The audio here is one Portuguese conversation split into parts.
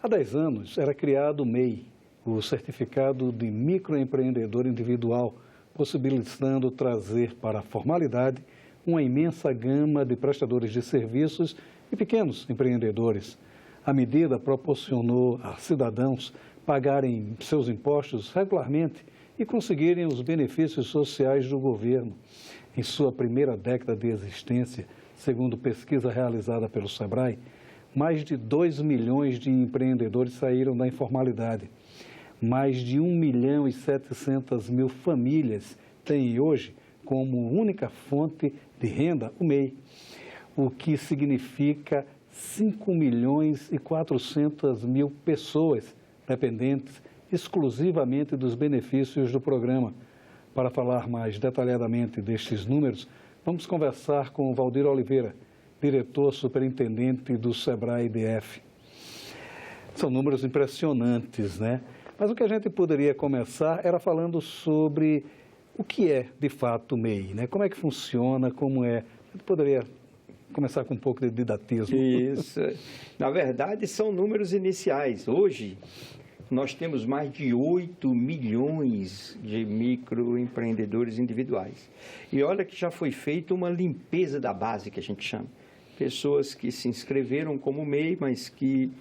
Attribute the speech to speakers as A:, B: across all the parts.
A: Há 10 anos era criado o MEI, o Certificado de Microempreendedor Individual, possibilitando trazer para a formalidade uma imensa gama de prestadores de serviços e pequenos empreendedores. A medida proporcionou a cidadãos pagarem seus impostos regularmente e conseguirem os benefícios sociais do governo. Em sua primeira década de existência, segundo pesquisa realizada pelo SEBRAE, mais de 2 milhões de empreendedores saíram da informalidade. Mais de 1.700.000 famílias têm hoje como única fonte de renda o MEI, o que significa 5.400.000 pessoas dependentes exclusivamente dos benefícios do programa. Para falar mais detalhadamente destes números, vamos conversar com o Valdir Oliveira, diretor superintendente do SEBRAE-DF. São números impressionantes, né? Mas o que a gente poderia começar era falando sobre o que é, de fato, o MEI, né? Como é que funciona, como é. A gente poderia começar com um pouco de didatismo.
B: Isso. Na verdade, são números iniciais. Hoje, nós temos mais de 8 milhões de microempreendedores individuais. E olha que já foi feita uma limpeza da base, que a gente chama. Pessoas que se inscreveram como MEI, mas que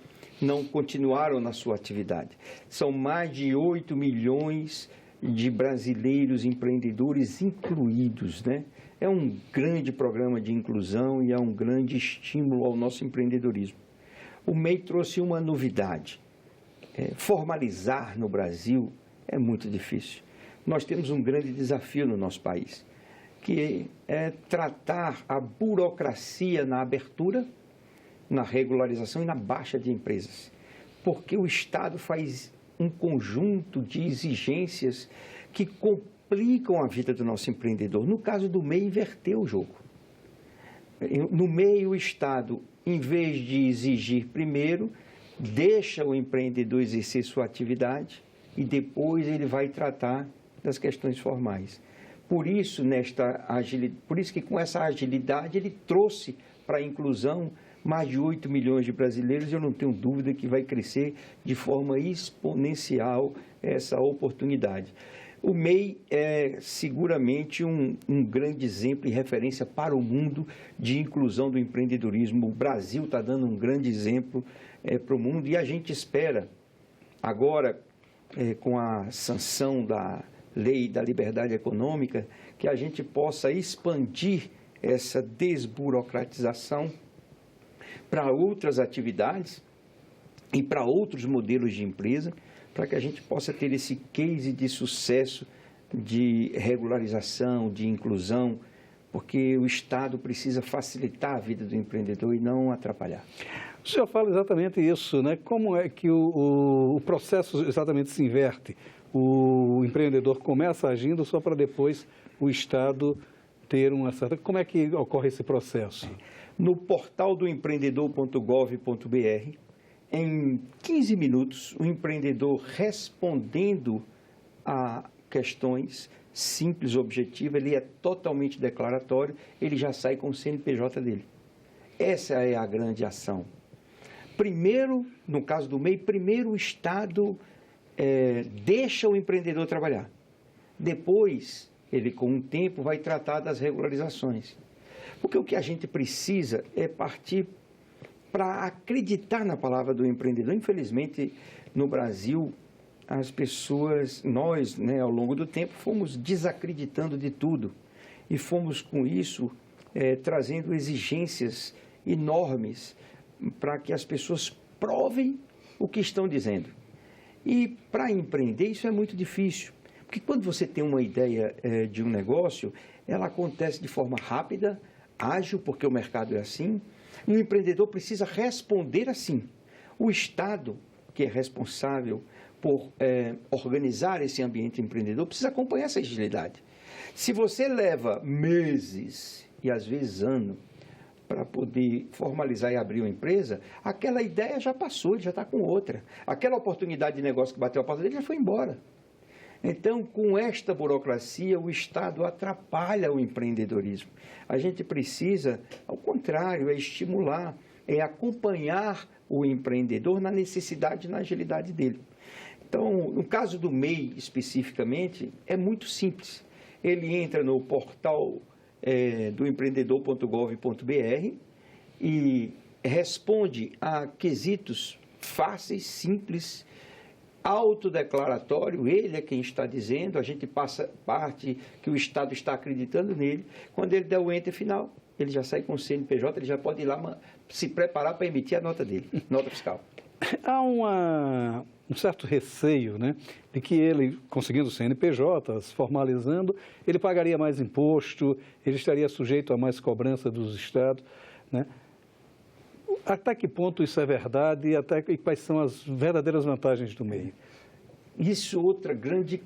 B: não continuaram na sua atividade. São mais de 8 milhões de brasileiros empreendedores incluídos, né? É um grande programa de inclusão e é um grande estímulo ao nosso empreendedorismo. O MEI trouxe uma novidade. Formalizar no Brasil é muito difícil. Nós temos um grande desafio no nosso país, que é tratar a burocracia na abertura, na regularização e na baixa de empresas. Porque o Estado faz um conjunto de exigências que complicam a vida do nosso empreendedor. No caso do MEI, inverteu o jogo. No MEI, o Estado, em vez de exigir primeiro, deixa o empreendedor exercer sua atividade e depois ele vai tratar das questões formais. Por isso que com essa agilidade ele trouxe para a inclusão mais de 8 milhões de brasileiros, e eu não tenho dúvida que vai crescer de forma exponencial essa oportunidade. O MEI é seguramente um grande exemplo e referência para o mundo de inclusão do empreendedorismo. O Brasil está dando um grande exemplo para o mundo e a gente espera, agora, com a sanção da Lei da Liberdade Econômica, que a gente possa expandir essa desburocratização para outras atividades e para outros modelos de empresa, para que a gente possa ter esse case de sucesso de regularização, de inclusão, porque o Estado precisa facilitar a vida do empreendedor e não atrapalhar.
A: O senhor fala exatamente isso, né? Como é que o processo exatamente se inverte? O empreendedor começa agindo só para depois o Estado ter uma certa... Como é que ocorre esse processo?
B: No portal do empreendedor.gov.br, em 15 minutos, o empreendedor respondendo a questões simples, objetivas, ele é totalmente declaratório, ele já sai com o CNPJ dele. Essa é a grande ação. Primeiro, no caso do MEI, primeiro o Estado deixa o empreendedor trabalhar. Depois, ele com o tempo vai tratar das regularizações. Porque o que a gente precisa é partir para acreditar na palavra do empreendedor. Infelizmente, no Brasil, as pessoas, nós, ao longo do tempo, fomos desacreditando de tudo. E fomos, com isso, trazendo exigências enormes para que as pessoas provem o que estão dizendo. E para empreender, isso é muito difícil. Porque quando você tem uma ideia de um negócio, ela acontece de forma rápida, ágil, porque o mercado é assim, e o empreendedor precisa responder assim. O Estado, que é responsável por organizar esse ambiente empreendedor, precisa acompanhar essa agilidade. Se você leva meses e às vezes anos para poder formalizar e abrir uma empresa, aquela ideia já passou, ele já está com outra. Aquela oportunidade de negócio que bateu a porta dele já foi embora. Então, com esta burocracia, o Estado atrapalha o empreendedorismo. A gente precisa, ao contrário, estimular, acompanhar o empreendedor na necessidade e na agilidade dele. Então, no caso do MEI especificamente, é muito simples. Ele entra no portal do empreendedor.gov.br e responde a quesitos fáceis, simples, autodeclaratório, ele é quem está dizendo, a gente passa parte que o Estado está acreditando nele. Quando ele der o enter final, ele já sai com o CNPJ, ele já pode ir lá se preparar para emitir a nota dele, nota fiscal.
A: Há um certo receio, né, de que ele, conseguindo o CNPJ, se formalizando, ele pagaria mais imposto, ele estaria sujeito a mais cobrança dos estados, né? Até que ponto isso é verdade e quais são as verdadeiras vantagens do MEI?
B: Isso é outra grande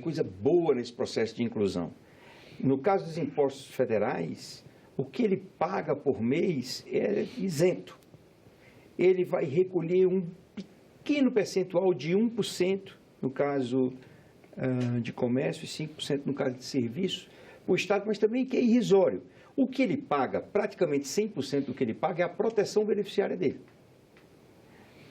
B: coisa boa nesse processo de inclusão. No caso dos impostos federais, o que ele paga por mês é isento. Ele vai recolher um pequeno percentual de 1% no caso de comércio e 5% no caso de serviço, o Estado, mas também que é irrisório. O que ele paga, praticamente 100% do que ele paga, é a proteção beneficiária dele,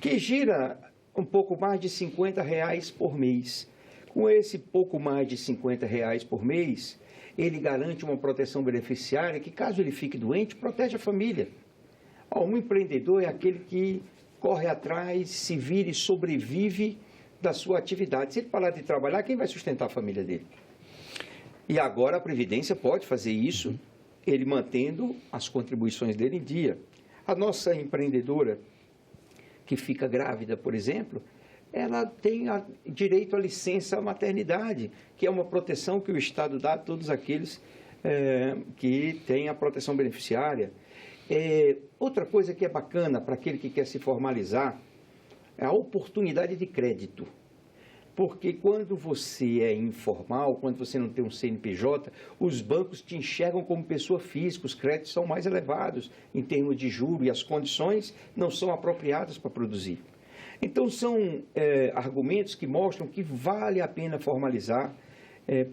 B: que gira um pouco mais de R$50 por mês. Com esse pouco mais de R$50 por mês, ele garante uma proteção beneficiária que, caso ele fique doente, protege a família. Um empreendedor é aquele que corre atrás, se vira e sobrevive da sua atividade. Se ele parar de trabalhar, quem vai sustentar a família dele? E agora a Previdência pode fazer isso, ele mantendo as contribuições dele em dia. A nossa empreendedora que fica grávida, por exemplo, ela tem direito à licença maternidade, que é uma proteção que o Estado dá a todos aqueles que têm a proteção beneficiária. Outra coisa que é bacana para aquele que quer se formalizar é a oportunidade de crédito. Porque quando você é informal, quando você não tem um CNPJ, os bancos te enxergam como pessoa física, os créditos são mais elevados em termos de juros e as condições não são apropriadas para produzir. Então, são argumentos que mostram que vale a pena formalizar,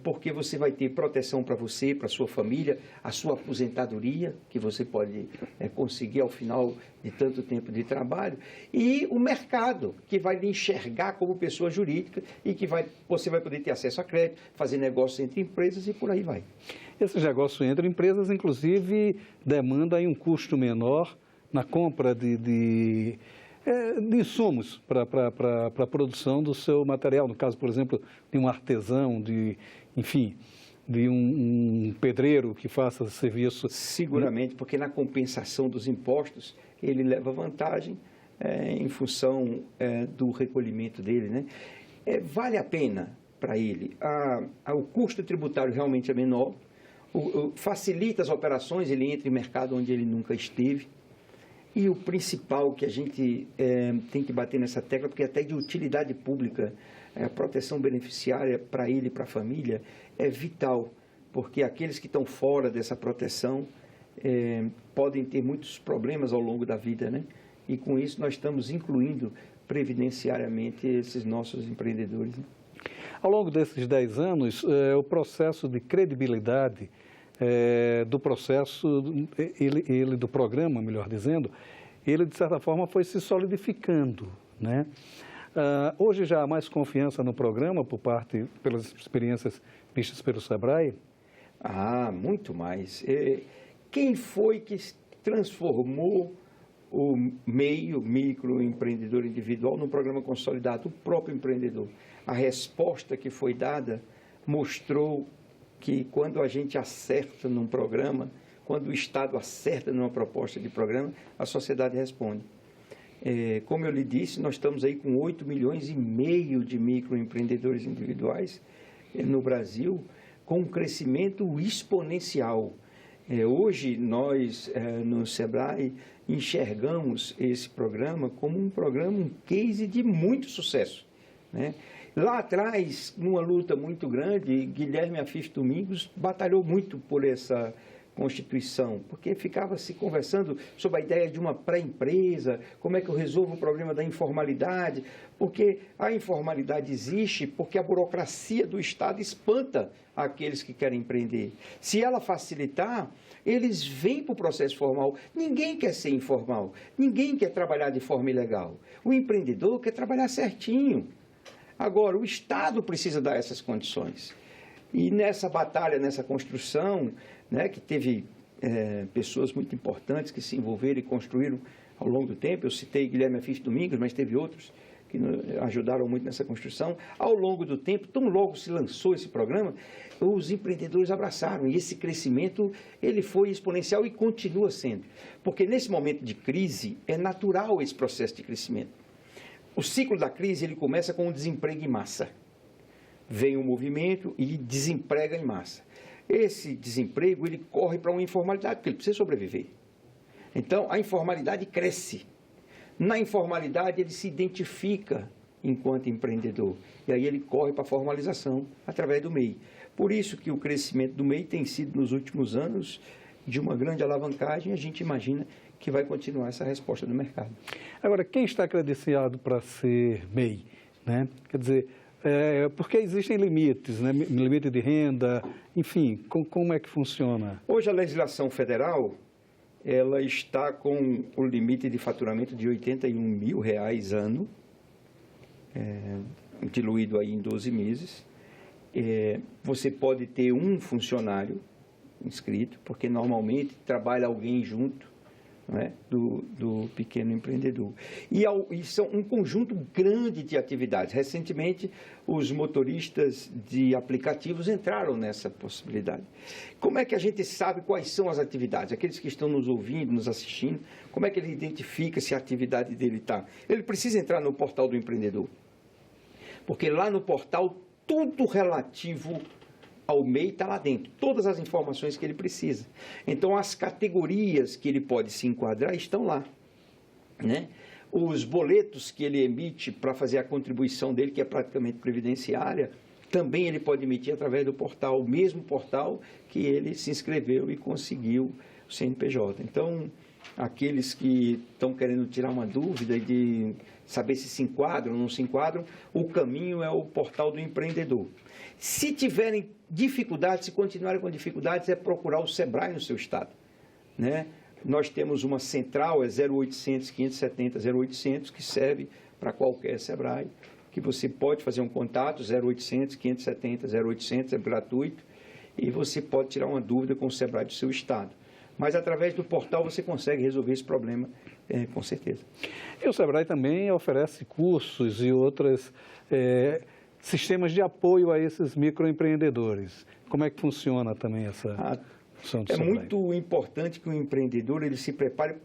B: porque você vai ter proteção para você, para a sua família, a sua aposentadoria, que você pode conseguir ao final de tanto tempo de trabalho, e o mercado, que vai lhe enxergar como pessoa jurídica e que você vai poder ter acesso a crédito, fazer negócios entre empresas e por aí vai.
A: Esse negócio entre empresas, inclusive, demanda aí um custo menor na compra de insumos para a produção do seu material. No caso, por exemplo, de um artesão, enfim, de um pedreiro que faça serviço.
B: Seguramente, porque na compensação dos impostos, ele leva vantagem em função do recolhimento dele, né? Vale a pena para ele. O custo tributário realmente é menor, facilita as operações, ele entra em mercado onde ele nunca esteve. E o principal que a gente tem que bater nessa tecla, porque até de utilidade pública, a proteção beneficiária para ele e para a família é vital, porque aqueles que estão fora dessa proteção podem ter muitos problemas ao longo da vida, né? E com isso nós estamos incluindo previdenciariamente esses nossos empreendedores, né?
A: Ao longo desses 10 anos, o processo de credibilidade do processo, do programa, melhor dizendo, ele, de certa forma, foi se solidificando, né? Hoje já há mais confiança no programa pelas experiências vistas pelo SEBRAE?
B: Muito mais. Quem foi que transformou o MEI, o microempreendedor individual, no programa consolidado? O próprio empreendedor. A resposta que foi dada mostrou que quando a gente acerta num programa, quando o Estado acerta numa proposta de programa, a sociedade responde. Como eu lhe disse, nós estamos aí com 8,5 milhões de microempreendedores individuais no Brasil, com um crescimento exponencial. Hoje, nós, no SEBRAE, enxergamos esse programa como um programa, um case de muito sucesso, né? Lá atrás, numa luta muito grande, Guilherme Afif Domingos batalhou muito por Constituição, porque ficava se conversando sobre a ideia de uma pré-empresa, como é que eu resolvo o problema da informalidade, porque a informalidade existe porque a burocracia do Estado espanta aqueles que querem empreender. Se ela facilitar, eles vêm para o processo formal. Ninguém quer ser informal, ninguém quer trabalhar de forma ilegal. O empreendedor quer trabalhar certinho. Agora, o Estado precisa dar essas condições. E nessa batalha, nessa construção, né, que teve pessoas muito importantes que se envolveram e construíram ao longo do tempo. Eu citei Guilherme Afif Domingos, mas teve outros que ajudaram muito nessa construção. Ao longo do tempo, tão logo se lançou esse programa, os empreendedores abraçaram. E esse crescimento ele foi exponencial e continua sendo. Porque nesse momento de crise, é natural esse processo de crescimento. O ciclo da crise ele começa com o desemprego em massa. Vem um movimento e desemprega em massa. Esse desemprego ele corre para uma informalidade, porque ele precisa sobreviver. Então, a informalidade cresce. Na informalidade, ele se identifica enquanto empreendedor. E aí ele corre para a formalização através do MEI. Por isso que o crescimento do MEI tem sido, nos últimos anos, de uma grande alavancagem. A gente imagina que vai continuar essa resposta do mercado.
A: Agora, quem está credenciado para ser MEI? Né? Quer dizer, porque existem limites, né? Limite de renda, enfim, como é que funciona?
B: Hoje a legislação federal, ela está com o limite de faturamento de R$ 81 mil ano, diluído aí em 12 meses. Você pode ter um funcionário inscrito, porque normalmente trabalha alguém junto, né, do pequeno empreendedor. E são um conjunto grande de atividades. Recentemente, os motoristas de aplicativos entraram nessa possibilidade. Como é que a gente sabe quais são as atividades? Aqueles que estão nos ouvindo, nos assistindo, como é que ele identifica se a atividade dele está? Ele precisa entrar no portal do empreendedor. Porque lá no portal, tudo relativo ao MEI está lá dentro, todas as informações que ele precisa. Então, as categorias que ele pode se enquadrar estão lá, né? Os boletos que ele emite para fazer a contribuição dele, que é praticamente previdenciária, também ele pode emitir através do portal, o mesmo portal que ele se inscreveu e conseguiu o CNPJ. Então, aqueles que estão querendo tirar uma dúvida de saber se enquadram ou não se enquadram, o caminho é o portal do empreendedor. Se tiverem dificuldades, se continuarem com dificuldades, é procurar o SEBRAE no seu estado, né? Nós temos uma central, 0800 570 0800, que serve para qualquer SEBRAE, que você pode fazer um contato, 0800 570 0800, é gratuito, e você pode tirar uma dúvida com o SEBRAE do seu estado. Mas através do portal você consegue resolver esse problema, com certeza.
A: E o SEBRAE também oferece cursos e outros sistemas de apoio a esses microempreendedores. Como é que funciona também essa função do SEBRAE?
B: É muito importante que o empreendedor ele se prepare,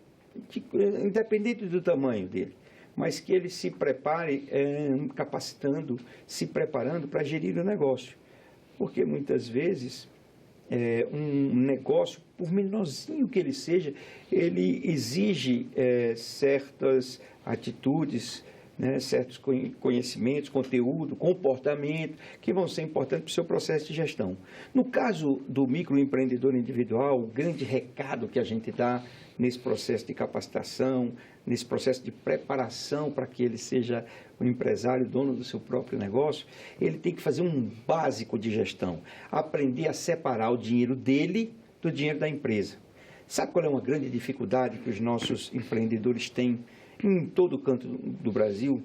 B: independente do tamanho dele, mas que ele se prepare capacitando, se preparando para gerir o negócio. Porque muitas vezes um negócio, por menorzinho que ele seja, ele exige certas atitudes, né, certos conhecimentos, conteúdo, comportamento, que vão ser importantes para o seu processo de gestão. No caso do microempreendedor individual, o grande recado que a gente dá nesse processo de capacitação, nesse processo de preparação para que ele seja o empresário, dono do seu próprio negócio, ele tem que fazer um básico de gestão, aprender a separar o dinheiro dele do dinheiro da empresa. Sabe qual é uma grande dificuldade que os nossos empreendedores têm em todo o canto do Brasil?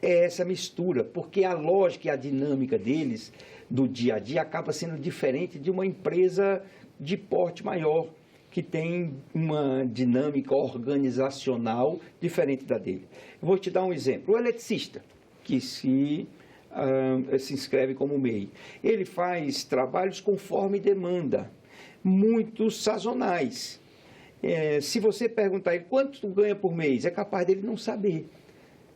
B: É essa mistura, porque a lógica e a dinâmica deles, do dia a dia, acaba sendo diferente de uma empresa de porte maior, que tem uma dinâmica organizacional diferente da dele. Eu vou te dar um exemplo. O eletricista, que se inscreve como MEI, ele faz trabalhos conforme demanda, muitos sazonais. Se você perguntar ele quanto tu ganha por mês, é capaz dele não saber.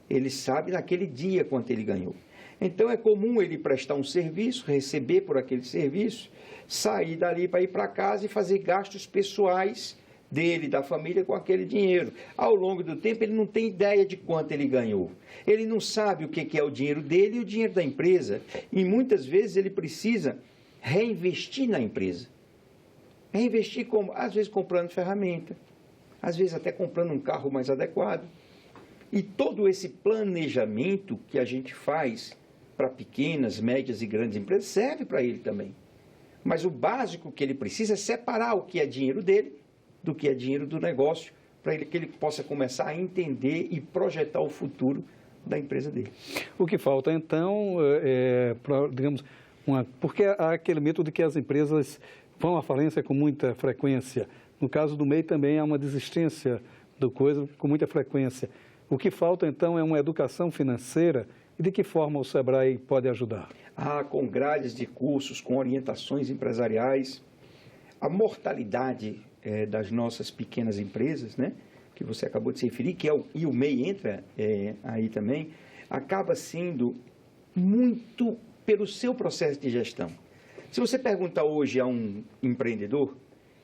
B: Ele sabe naquele dia quanto ele ganhou. Então, é comum ele prestar um serviço, receber por aquele serviço, sair dali para ir para casa e fazer gastos pessoais dele, da família, com aquele dinheiro. Ao longo do tempo, ele não tem ideia de quanto ele ganhou. Ele não sabe o que é o dinheiro dele e o dinheiro da empresa. E muitas vezes ele precisa reinvestir na empresa. Reinvestir como? Às vezes comprando ferramenta, às vezes até comprando um carro mais adequado. E todo esse planejamento que a gente faz para pequenas, médias e grandes empresas serve para ele também. Mas o básico que ele precisa é separar o que é dinheiro dele do que é dinheiro do negócio, para que ele possa começar a entender e projetar o futuro da empresa dele.
A: O que falta, então, digamos, porque há aquele mito de que as empresas vão à falência com muita frequência. No caso do MEI também há uma desistência do coisa com muita frequência. O que falta, então, é uma educação financeira. E de que forma o SEBRAE pode ajudar?
B: Com grades de cursos, com orientações empresariais. A mortalidade das nossas pequenas empresas, né, que você acabou de se referir, e o MEI entra aí também, acaba sendo muito pelo seu processo de gestão. Se você perguntar hoje a um empreendedor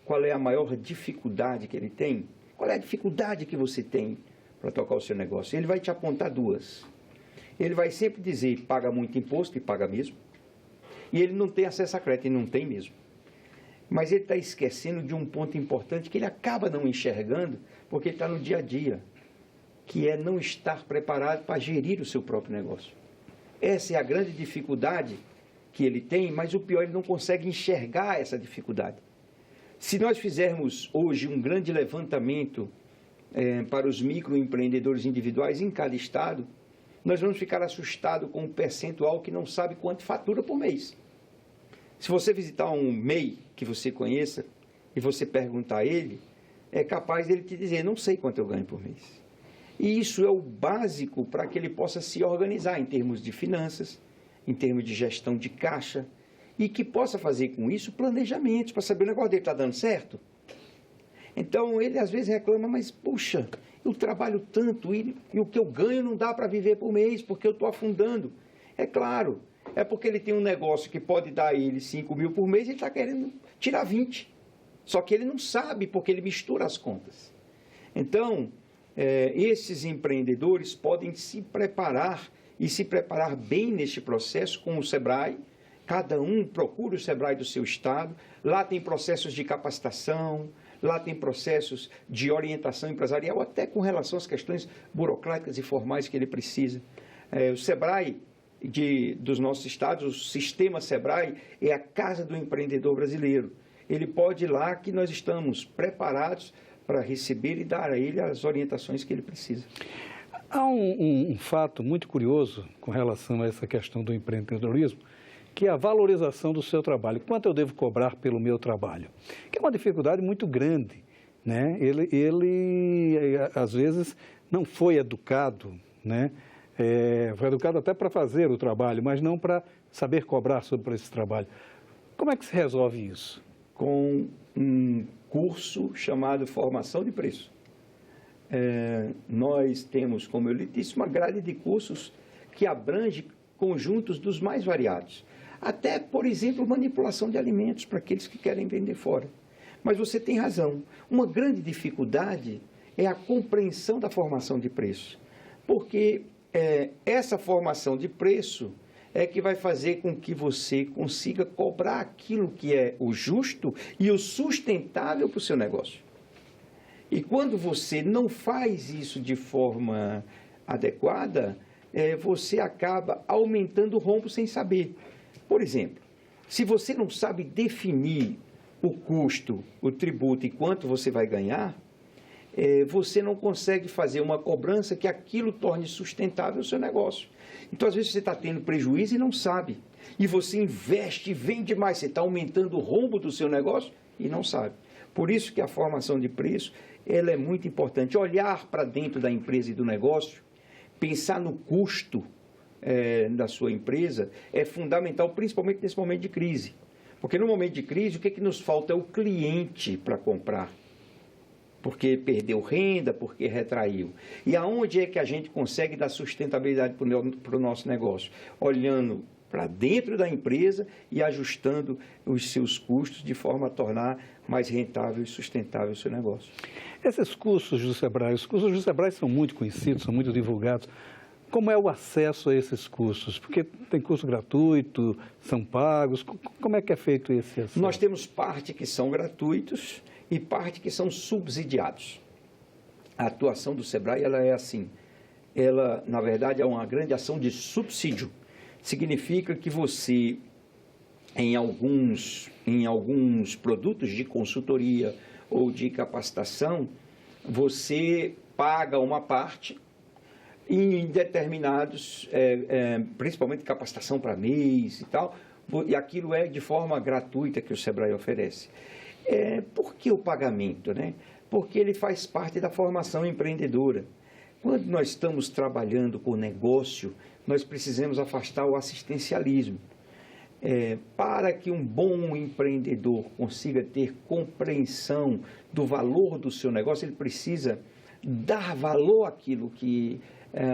B: qual é a maior dificuldade que ele tem, qual é a dificuldade que você tem para tocar o seu negócio, ele vai te apontar duas. Ele vai sempre dizer, paga muito imposto, e paga mesmo, e ele não tem acesso a crédito, e não tem mesmo. Mas ele está esquecendo de um ponto importante que ele acaba não enxergando, porque ele está no dia a dia, que é não estar preparado para gerir o seu próprio negócio. Essa é a grande dificuldade que ele tem, mas o pior, ele não consegue enxergar essa dificuldade. Se nós fizermos hoje um grande levantamento para os microempreendedores individuais em cada estado, nós vamos ficar assustados com um percentual que não sabe quanto fatura por mês. Se você visitar um MEI que você conheça e você perguntar a ele, é capaz dele te dizer, não sei quanto eu ganho por mês. E isso é o básico para que ele possa se organizar em termos de finanças, em termos de gestão de caixa, e que possa fazer com isso planejamentos para saber o negócio dele está dando certo. Então, ele às vezes reclama, mas, puxa, eu trabalho tanto e o que eu ganho não dá para viver por mês, porque eu estou afundando. É claro, é porque ele tem um negócio que pode dar a ele 5 mil por mês e ele está querendo tirar 20. Só que ele não sabe, porque ele mistura as contas. Então, esses empreendedores podem se preparar e se preparar bem neste processo com o SEBRAE. Cada um procura o SEBRAE do seu estado. Lá tem processos de capacitação, lá tem processos de orientação empresarial, até com relação às questões burocráticas e formais que ele precisa. O SEBRAE dos nossos estados, o sistema SEBRAE, é a casa do empreendedor brasileiro. Ele pode ir lá que nós estamos preparados para receber e dar a ele as orientações que ele precisa.
A: Há um fato muito curioso com relação a essa questão do empreendedorismo, que é a valorização do seu trabalho. Quanto eu devo cobrar pelo meu trabalho? Que é uma dificuldade muito grande, né? Ele às vezes, não foi educado, né? Foi educado até para fazer o trabalho, mas não para saber cobrar sobre esse trabalho. Como é que se resolve isso?
B: Com um curso chamado Formação de Preço. Nós temos, como eu lhe disse, uma grade de cursos que abrange conjuntos dos mais variados. Até, por exemplo, manipulação de alimentos para aqueles que querem vender fora. Mas você tem razão. Uma grande dificuldade é a compreensão da formação de preço. Porque essa formação de preço é que vai fazer com que você consiga cobrar aquilo que é o justo e o sustentável para o seu negócio. E quando você não faz isso de forma adequada, você acaba aumentando o rombo sem saber. Por exemplo, se você não sabe definir o custo, o tributo e quanto você vai ganhar, você não consegue fazer uma cobrança que aquilo torne sustentável o seu negócio. Então, às vezes, você está tendo prejuízo e não sabe. E você investe e vende mais, você está aumentando o rombo do seu negócio e não sabe. Por isso que a formação de preço, ela é muito importante. Olhar para dentro da empresa e do negócio, pensar no custo da sua empresa é fundamental, principalmente nesse momento de crise. Porque no momento de crise, o que nos falta é o cliente para comprar. Porque perdeu renda, porque retraiu. E aonde é que a gente consegue dar sustentabilidade para o nosso negócio? Olhando para dentro da empresa e ajustando os seus custos de forma a tornar mais rentável e sustentável o seu negócio.
A: Esses cursos do SEBRAE, os cursos do SEBRAE são muito conhecidos, são muito divulgados, Como é o acesso a esses cursos? Porque tem curso gratuito, são pagos, como é que é feito esse acesso?
B: Nós temos parte que são gratuitos e parte que são subsidiados. A atuação do SEBRAE, ela é assim, ela, na verdade, é uma grande ação de subsídio. Significa que você, em alguns produtos de consultoria ou de capacitação, você paga uma parte e em determinados, principalmente capacitação para mês e tal, e aquilo é de forma gratuita que o SEBRAE oferece. Por que o pagamento, né? Porque ele faz parte da formação empreendedora. Quando nós estamos trabalhando com o negócio, nós precisamos afastar o assistencialismo. Para que um bom empreendedor consiga ter compreensão do valor do seu negócio, ele precisa dar valor àquilo que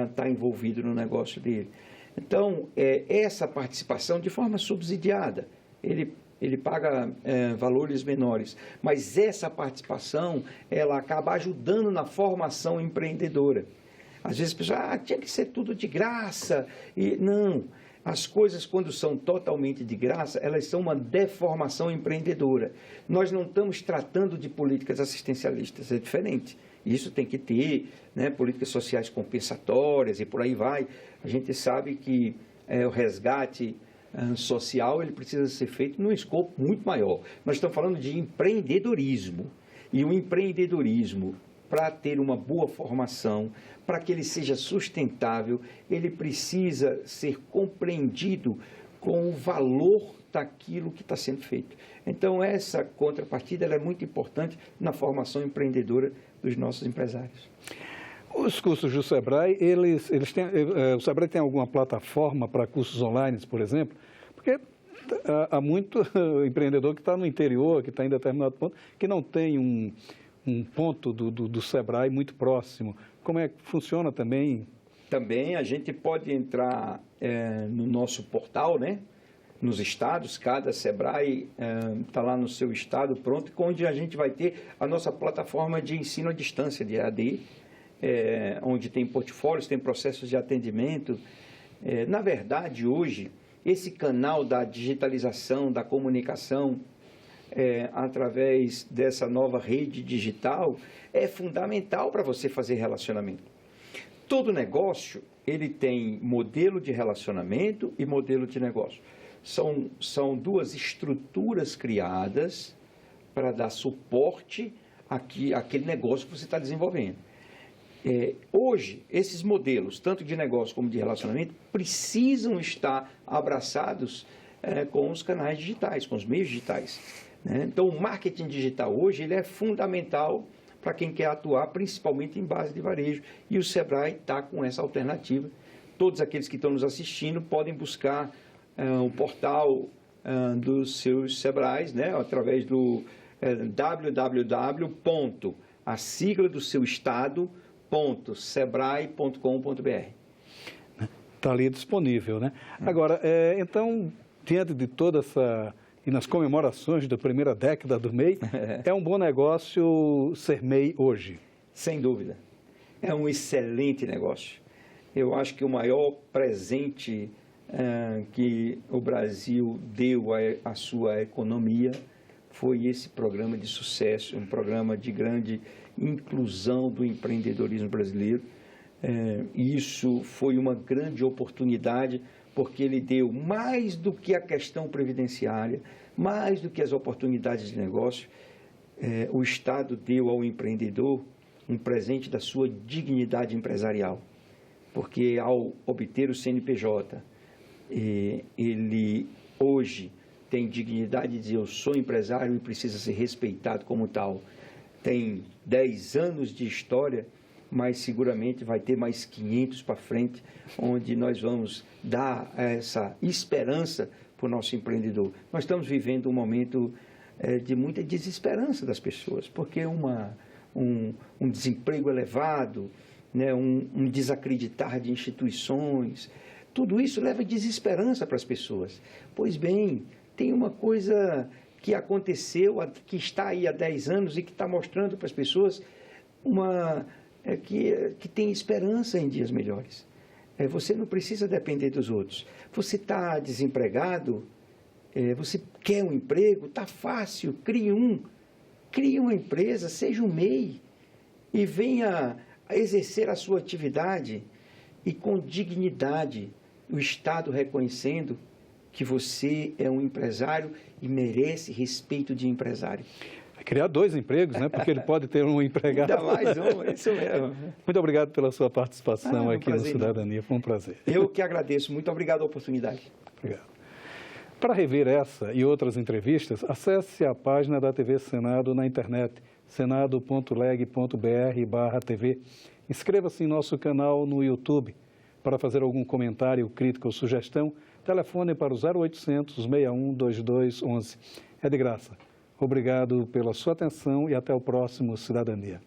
B: está envolvido no negócio dele. Então, essa participação de forma subsidiada, ele paga valores menores, mas essa participação, ela acaba ajudando na formação empreendedora. Às vezes a pessoa, tinha que ser tudo de graça. E não, as coisas quando são totalmente de graça, elas são uma deformação empreendedora. Nós não estamos tratando de políticas assistencialistas, é diferente. Isso tem que ter, né, políticas sociais compensatórias e por aí vai. A gente sabe que o resgate social ele precisa ser feito num escopo muito maior. Nós estamos falando de empreendedorismo. E o empreendedorismo, para ter uma boa formação, para que ele seja sustentável, ele precisa ser compreendido com o valor daquilo que está sendo feito. Então, essa contrapartida ela é muito importante na formação empreendedora dos nossos empresários.
A: Os cursos do SEBRAE, o SEBRAE tem alguma plataforma para cursos online, por exemplo? Porque há muito empreendedor que está no interior, que está em determinado ponto, que não tem um ponto do SEBRAE muito próximo. Como é que funciona também?
B: Também a gente pode entrar no nosso portal, né? Nos estados, cada SEBRAE está lá no seu estado pronto, onde a gente vai ter a nossa plataforma de ensino à distância, de EAD, onde tem portfólios, tem processos de atendimento. Na verdade, hoje, esse canal da digitalização, da comunicação, através dessa nova rede digital, é fundamental para você fazer relacionamento. Todo negócio, ele tem modelo de relacionamento e modelo de negócio. São duas estruturas criadas para dar suporte àquele negócio que você está desenvolvendo. Hoje, esses modelos, tanto de negócio como de relacionamento, precisam estar abraçados com os canais digitais, com os meios digitais. Né? Então, o marketing digital hoje ele é fundamental para quem quer atuar, principalmente em base de varejo, e o SEBRAE está com essa alternativa. Todos aqueles que estão nos assistindo podem buscar o portal dos seus SEBRAEs, né? Através do www. A sigla do seu estado.sebrae.com.br.
A: Está ali disponível, né? Agora, então, diante de toda essa... E nas comemorações da primeira década do MEI, é um bom negócio ser MEI hoje?
B: Sem dúvida. É um excelente negócio. Eu acho que o maior presente que o Brasil deu à sua economia foi esse programa de sucesso, um programa de grande inclusão do empreendedorismo brasileiro. Isso foi uma grande oportunidade, porque ele deu mais do que a questão previdenciária, mais do que as oportunidades de negócio, o Estado deu ao empreendedor um presente da sua dignidade empresarial, porque ao obter o CNPJ, ele hoje tem dignidade de dizer eu sou empresário e precisa ser respeitado como tal. Tem 10 anos de história, mas seguramente vai ter mais 500 para frente, onde nós vamos dar essa esperança para o nosso empreendedor. Nós estamos vivendo um momento de muita desesperança das pessoas, porque um desemprego elevado, né, um desacreditar de instituições, tudo isso leva desesperança para as pessoas. Pois bem, tem uma coisa que aconteceu, que está aí há 10 anos e que está mostrando para as pessoas que tem esperança em dias melhores. Você não precisa depender dos outros. Você está desempregado, você quer um emprego, está fácil, crie uma empresa, seja um MEI e venha a exercer a sua atividade e com dignidade, o Estado reconhecendo que você é um empresário e merece respeito de empresário.
A: Criar 2 empregos, né? Porque ele pode ter um empregado.
B: Ainda mais um, isso mesmo.
A: Muito obrigado pela sua participação aqui no
B: prazer,
A: Cidadania, foi um prazer.
B: Eu que agradeço, muito obrigado a oportunidade.
A: Obrigado. Para rever essa e outras entrevistas, acesse a página da TV Senado na internet, senado.leg.br/TV. Inscreva-se em nosso canal no YouTube. Para fazer algum comentário, crítica ou sugestão, telefone para o 0800 61 2211. É de graça. Obrigado pela sua atenção e até o próximo Cidadania.